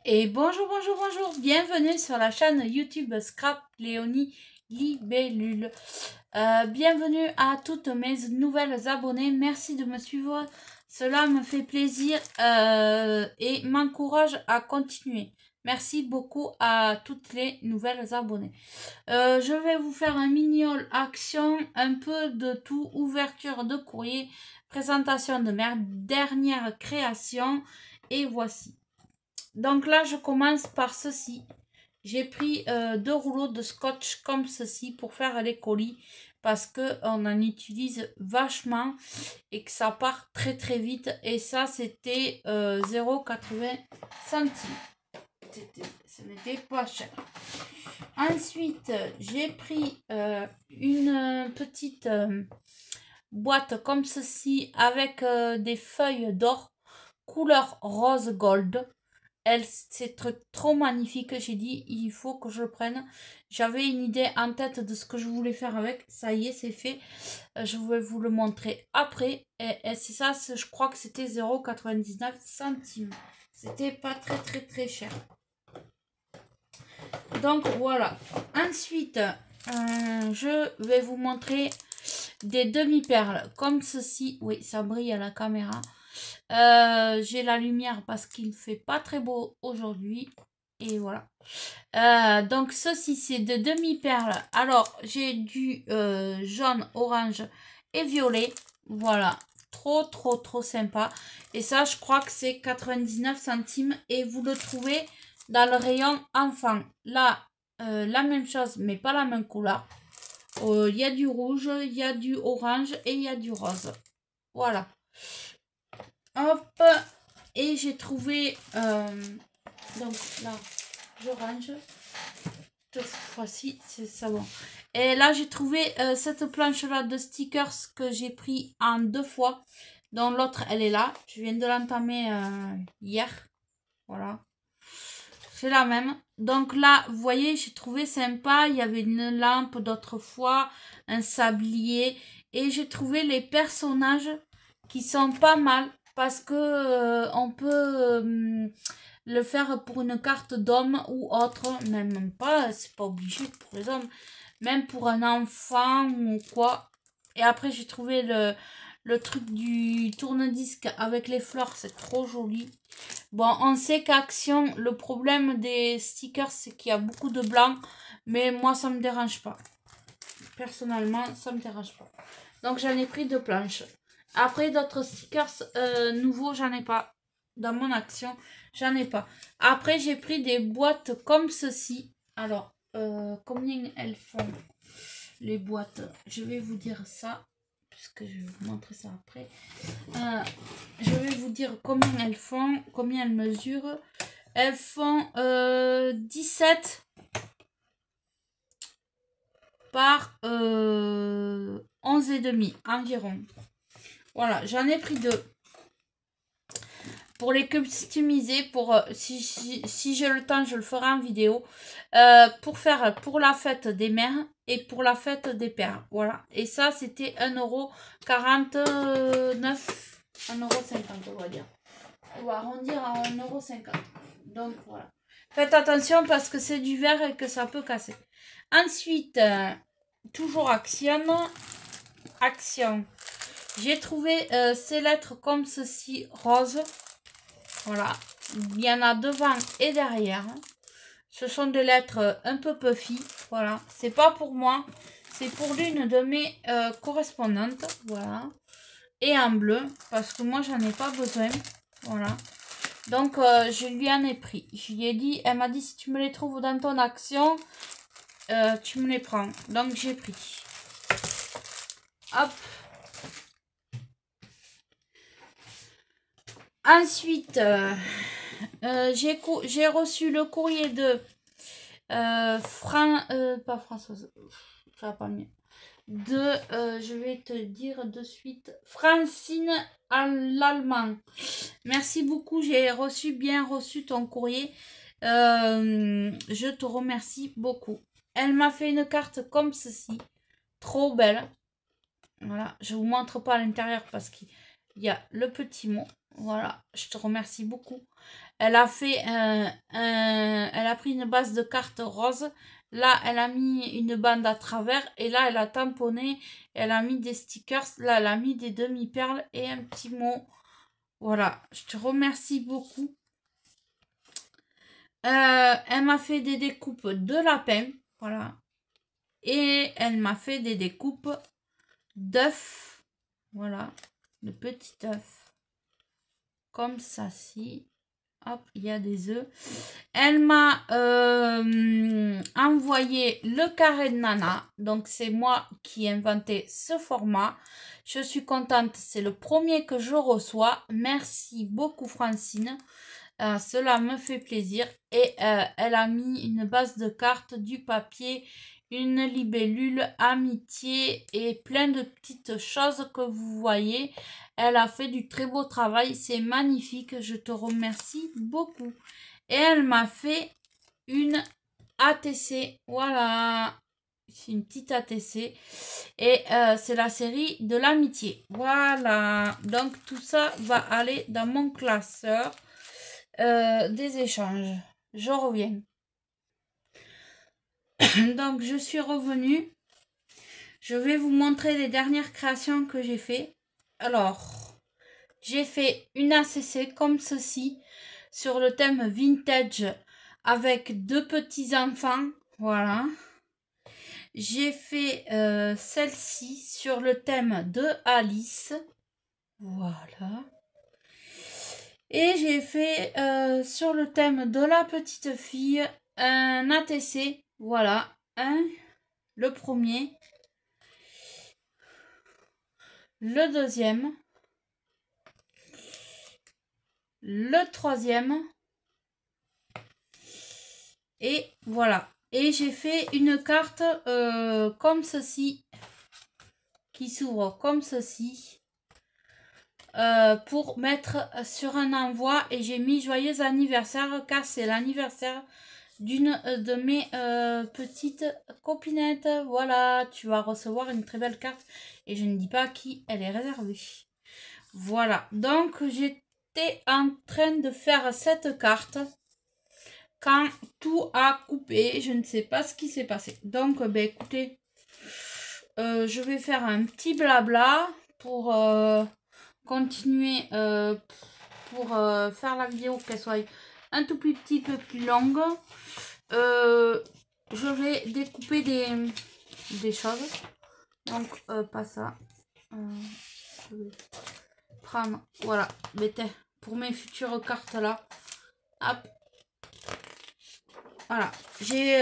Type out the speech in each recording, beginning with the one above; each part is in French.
Et bonjour, bonjour, bonjour, bienvenue sur la chaîne YouTube Scrap Léonie Libellule. Bienvenue à toutes mes nouvelles abonnées, merci de me suivre, cela me fait plaisir et m'encourage à continuer. Merci beaucoup à toutes les nouvelles abonnées. Je vais vous faire un mini haul action, un peu de tout, ouverture de courrier, présentation de mes dernières créations et voici. Donc là, je commence par ceci. J'ai pris 2 rouleaux de scotch comme ceci pour faire les colis parce que on en utilise vachement et que ça part très très vite. Et ça, c'était 0,80 centimes. Ce n'était pas cher. Ensuite, j'ai pris une petite boîte comme ceci avec des feuilles d'or couleur rose gold. C'est trop magnifique. J'ai dit, il faut que je le prenne. J'avais une idée en tête de ce que je voulais faire avec. Ça y est, c'est fait. Je vais vous le montrer après. Et c'est ça, je crois que c'était 0,99 centimes. C'était pas très, très, très cher. Donc, voilà. Ensuite, je vais vous montrer des demi-perles comme ceci. Oui, ça brille à la caméra. J'ai la lumière parce qu'il fait pas très beau aujourd'hui. Et voilà. Donc ceci c'est de demi-perles. Alors j'ai du jaune, orange et violet. Voilà. Trop sympa. Et ça je crois que c'est 99 centimes. Et vous le trouvez dans le rayon enfant. Là la même chose mais pas la même couleur. Il y a du rouge, il y a du orange et il y a du rose. Voilà. Hop, et j'ai trouvé, donc là, je range, cette fois-ci, c'est ça bon. Et là, j'ai trouvé cette planche-là de stickers que j'ai pris en 2 fois, dont l'autre, elle est là. Je viens de l'entamer hier, voilà. C'est la même. Donc là, vous voyez, j'ai trouvé sympa, il y avait une lampe d'autre fois, un sablier, et j'ai trouvé les personnages qui sont pas mal. Parce que on peut le faire pour une carte d'homme ou autre, même pas, c'est pas obligé pour les hommes, même pour un enfant ou quoi. Et après j'ai trouvé le truc du tourne-disque avec les fleurs, c'est trop joli. Bon, on sait qu'Action, le problème des stickers, c'est qu'il y a beaucoup de blanc, mais moi ça me dérange pas. Personnellement, ça me dérange pas. Donc j'en ai pris 2 planches. Après, d'autres stickers nouveaux, j'en ai pas. Dans mon Action, j'en ai pas. Après, j'ai pris des boîtes comme ceci. Alors, combien elles font, les boîtes? Je vais vous dire ça, puisque je vais vous montrer ça après. Je vais vous dire combien elles font, combien elles mesurent. Elles font 17 par 11,5 environ. Voilà, j'en ai pris 2. Pour les customiser, pour si j'ai le temps, je le ferai en vidéo. Pour faire pour la fête des mères et pour la fête des pères. Voilà. Et ça, c'était 1,49 €. 1,50 €, on va dire. On va arrondir à 1,50 €. Donc voilà. Faites attention parce que c'est du verre et que ça peut casser. Ensuite, toujours Action. J'ai trouvé ces lettres comme ceci, rose. Voilà. Il y en a devant et derrière. Ce sont des lettres un peu puffy. Voilà. C'est pas pour moi. C'est pour l'une de mes correspondantes. Voilà. Et en bleu. Parce que moi, j'en ai pas besoin. Voilà. Donc, je lui en ai pris. Je lui ai dit, elle m'a dit, si tu me les trouves dans ton Action, tu me les prends. Donc, j'ai pris. Hop. Ensuite, j'ai reçu le courrier de pas Françoise, ça va pas mieux. Je vais te dire de suite, Francine à l'allemand. Merci beaucoup, j'ai bien reçu ton courrier. Je te remercie beaucoup. Elle m'a fait une carte comme ceci, trop belle. Voilà, je vous montre pas à l'intérieur parce qu'il y a le petit mot. Voilà, je te remercie beaucoup. Elle a fait elle a pris une base de cartes rose. Là, elle a mis une bande à travers. Et là, elle a tamponné. Elle a mis des stickers. Là, elle a mis des demi-perles et un petit mot. Voilà, je te remercie beaucoup. Elle m'a fait des découpes de lapin. Voilà. Et elle m'a fait des découpes d'œufs. Voilà, de petits œufs. Comme ça, si. Hop, il y a des œufs. Elle m'a envoyé le carré de Nana. Donc, c'est moi qui ai inventé ce format. Je suis contente. C'est le premier que je reçois. Merci beaucoup, Francine. Cela me fait plaisir. Et elle a mis une base de cartes, du papier, une libellule, amitié et plein de petites choses que vous voyez. Elle a fait du très beau travail. C'est magnifique. Je te remercie beaucoup. Et elle m'a fait une ATC. Voilà. C'est une petite ATC. Et c'est la série de l'amitié. Voilà. Donc tout ça va aller dans mon classeur des échanges. Je reviens. Donc je suis revenue. Je vais vous montrer les dernières créations que j'ai fait. Alors, j'ai fait une ACC comme ceci sur le thème vintage avec deux petits enfants. Voilà. J'ai fait celle-ci sur le thème de Alice. Voilà. Et j'ai fait sur le thème de la petite fille un ATC. Voilà. Le premier. Le deuxième. Le troisième. Et voilà. Et j'ai fait une carte comme ceci. Qui s'ouvre comme ceci. Pour mettre sur un envoi. Et j'ai mis joyeux anniversaire car c'est l'anniversaire d'une de mes petites copinettes. Voilà, tu vas recevoir une très belle carte. Et je ne dis pas à qui elle est réservée. Voilà, donc j'étais en train de faire cette carte quand tout a coupé. Je ne sais pas ce qui s'est passé. Donc, ben écoutez, je vais faire un petit blabla pour continuer, pour faire la vidéo qu'elle soit un tout petit peu plus longue. Je vais découper des choses. Donc, pas ça. Je vais prendre, voilà, pour mes futures cartes là. Hop. Voilà. J'ai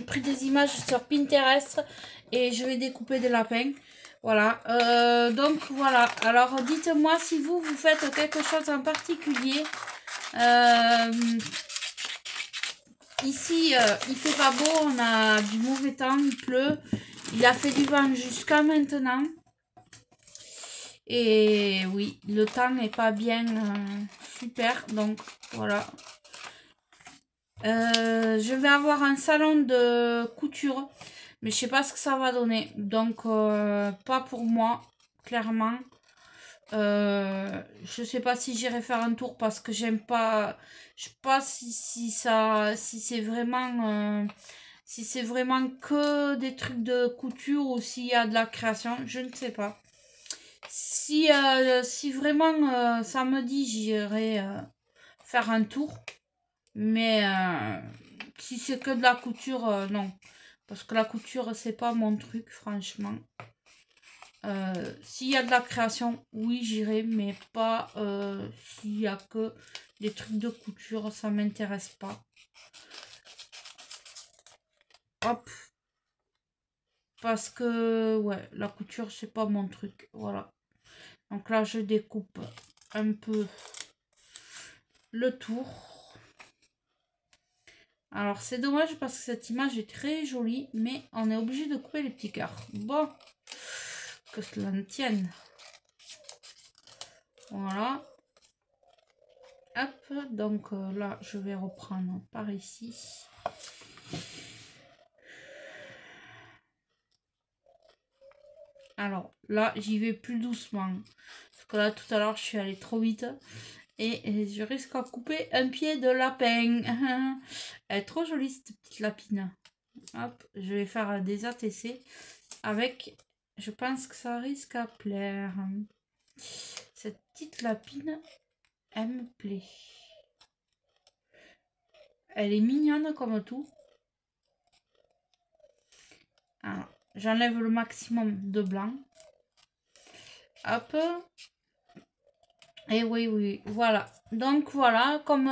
pris des images sur Pinterest et je vais découper des lapins. Voilà. Donc, voilà. Alors, dites-moi si vous faites quelque chose en particulier. Ici, il fait pas beau, on a du mauvais temps, il pleut. Il a fait du vent jusqu'à maintenant. Et oui, le temps n'est pas bien super, donc voilà. Je vais avoir un salon de couture, mais je sais pas ce que ça va donner. Donc, pas pour moi, clairement. Je sais pas si j'irai faire un tour parce que j'aime pas. Je sais pas si c'est vraiment que des trucs de couture ou s'il y a de la création, je ne sais pas. Si vraiment ça me dit, j'irai faire un tour. Mais si c'est que de la couture, non. Parce que la couture, c'est pas mon truc, franchement. S'il y a de la création, oui, j'irai, mais pas s'il y a que des trucs de couture, ça m'intéresse pas. Hop. Parce que, ouais, la couture, c'est pas mon truc. Voilà. Donc là, je découpe un peu le tour. Alors, c'est dommage parce que cette image est très jolie, mais on est obligé de couper les petits cœurs. Bon, que cela ne tienne. Voilà. Hop, donc là, je vais reprendre par ici. Alors, là, j'y vais plus doucement. Parce que là, tout à l'heure, je suis allée trop vite. Et je risque de couper un pied de lapin. Elle est trop jolie cette petite lapine. Hop, je vais faire des ATC avec... Je pense que ça risque à plaire. Cette petite lapine, elle me plaît. Elle est mignonne comme tout. Alors, j'enlève le maximum de blanc. Hop. Et oui, oui, voilà. Donc voilà, comme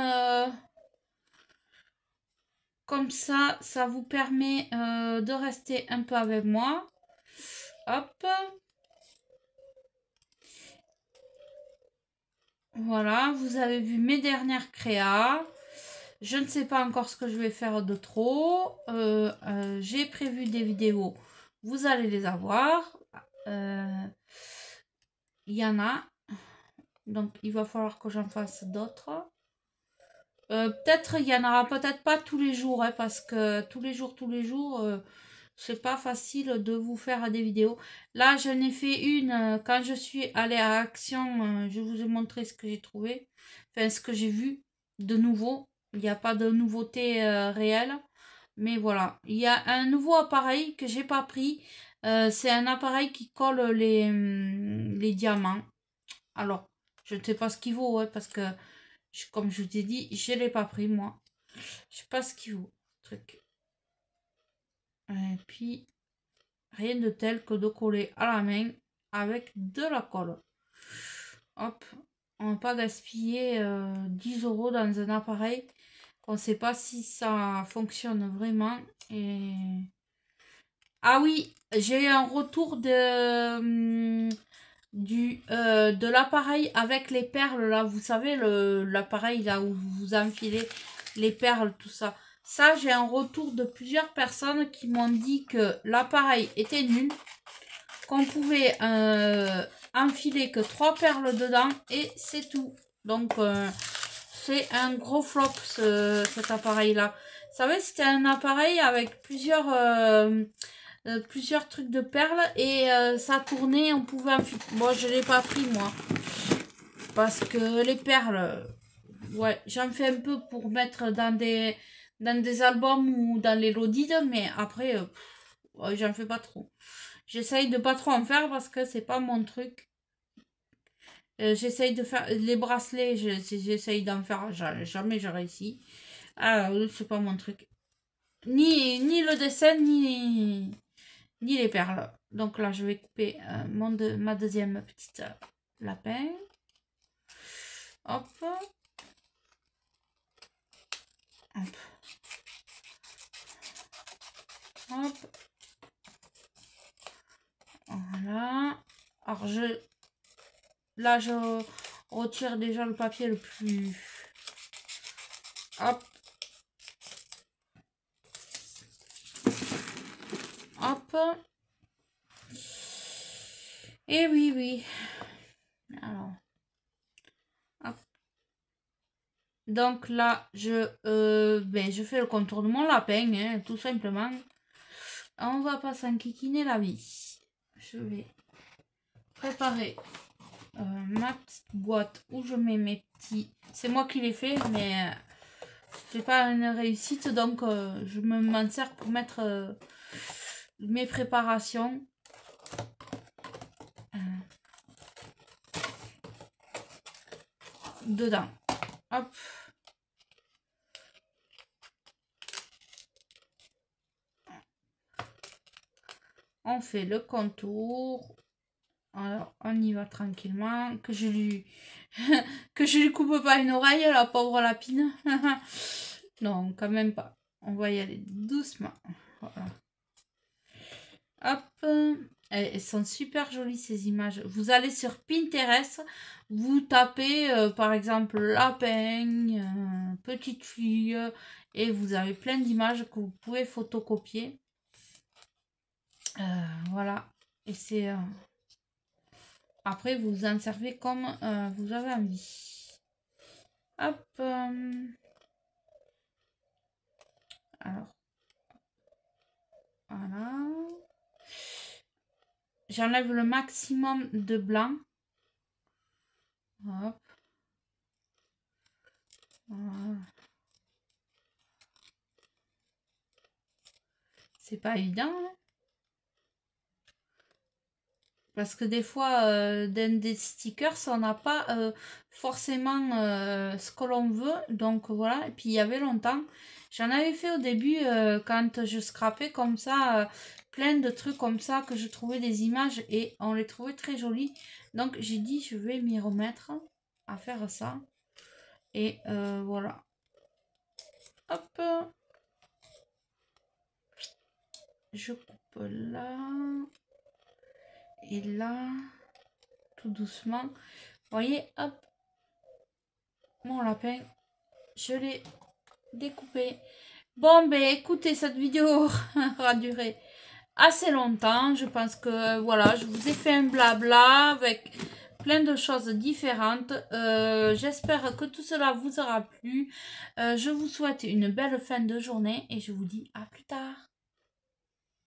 ça, ça vous permet de rester un peu avec moi. Hop. Voilà, vous avez vu mes dernières créas. Je ne sais pas encore ce que je vais faire de trop. J'ai prévu des vidéos. Vous allez les avoir. Il y en a. Donc, il va falloir que j'en fasse d'autres. Peut-être, il y en aura peut-être pas tous les jours. Hein, parce que tous les jours, c'est pas facile de vous faire des vidéos. Là, j'en ai fait une quand je suis allée à Action. Je vous ai montré ce que j'ai trouvé. Enfin, ce que j'ai vu de nouveau. Il n'y a pas de nouveauté réelle. Mais voilà. Il y a un nouveau appareil que j'ai pas pris. C'est un appareil qui colle les diamants. Alors, je ne sais pas ce qu'il vaut. Ouais, parce que, comme je vous ai dit, je ne l'ai pas pris moi. Je sais pas ce qu'il vaut. Truc. Et puis, rien de tel que de coller à la main avec de la colle. Hop, on va pas gaspiller 10 € dans un appareil qu'on ne sait pas si ça fonctionne vraiment. Et... Ah oui, j'ai eu un retour de l'appareil avec les perles là. Vous savez, l'appareil là où vous enfilez les perles, tout ça. Ça, j'ai un retour de plusieurs personnes qui m'ont dit que l'appareil était nul, qu'on pouvait enfiler que 3 perles dedans et c'est tout. Donc, c'est un gros flop cet appareil-là. Vous savez, c'était un appareil avec plusieurs trucs de perles et ça tournait, on pouvait enfiler. Bon, je l'ai pas pris moi. Parce que les perles, ouais, j'en fais un peu pour mettre dans des albums ou dans les lodides, mais après, ouais, j'en fais pas trop. J'essaye de pas trop en faire parce que c'est pas mon truc. J'essaye de faire les bracelets, j'essaye d'en faire, jamais je réussis. Ah, c'est pas mon truc. Ni le dessin, ni les perles. Donc là, je vais couper ma deuxième petite lapin. Hop. Hop. Hop. Voilà. Alors là, je retire déjà le papier le plus... Hop. Hop. Et oui, oui. Alors. Hop. Donc là, je fais le contour de mon lapin, hein, tout simplement. On va pas s'enquiquiner la vie. Je vais préparer ma petite boîte où je mets mes petits... C'est moi qui l'ai fait, mais c'est pas une réussite, donc je m'en sers pour mettre mes préparations. Dedans. Hop. On fait le contour. Alors, on y va tranquillement. Que je lui coupe pas une oreille, la pauvre lapine. Non, quand même pas. On va y aller doucement. Voilà. Hop. Elles sont super jolies ces images. Vous allez sur Pinterest, vous tapez par exemple lapin, petite fille, et vous avez plein d'images que vous pouvez photocopier. Voilà. Et c'est... Après, vous en servez comme vous avez envie. Hop. Alors. Voilà. J'enlève le maximum de blanc. Hop. C'est pas évident, hein. Parce que des fois, dans des stickers, on n'a pas forcément ce que l'on veut. Donc voilà. Et puis il y avait longtemps, j'en avais fait au début quand je scrapais comme ça, plein de trucs comme ça que je trouvais des images et on les trouvait très jolies. Donc j'ai dit, je vais m'y remettre à faire ça. Et voilà. Hop. Je coupe là. Et là, tout doucement. Vous voyez, hop, mon lapin, je l'ai découpé. Bon, ben écoutez, cette vidéo aura duré assez longtemps. Je pense que, voilà, je vous ai fait un blabla avec plein de choses différentes. J'espère que tout cela vous aura plu. Je vous souhaite une belle fin de journée et je vous dis à plus tard.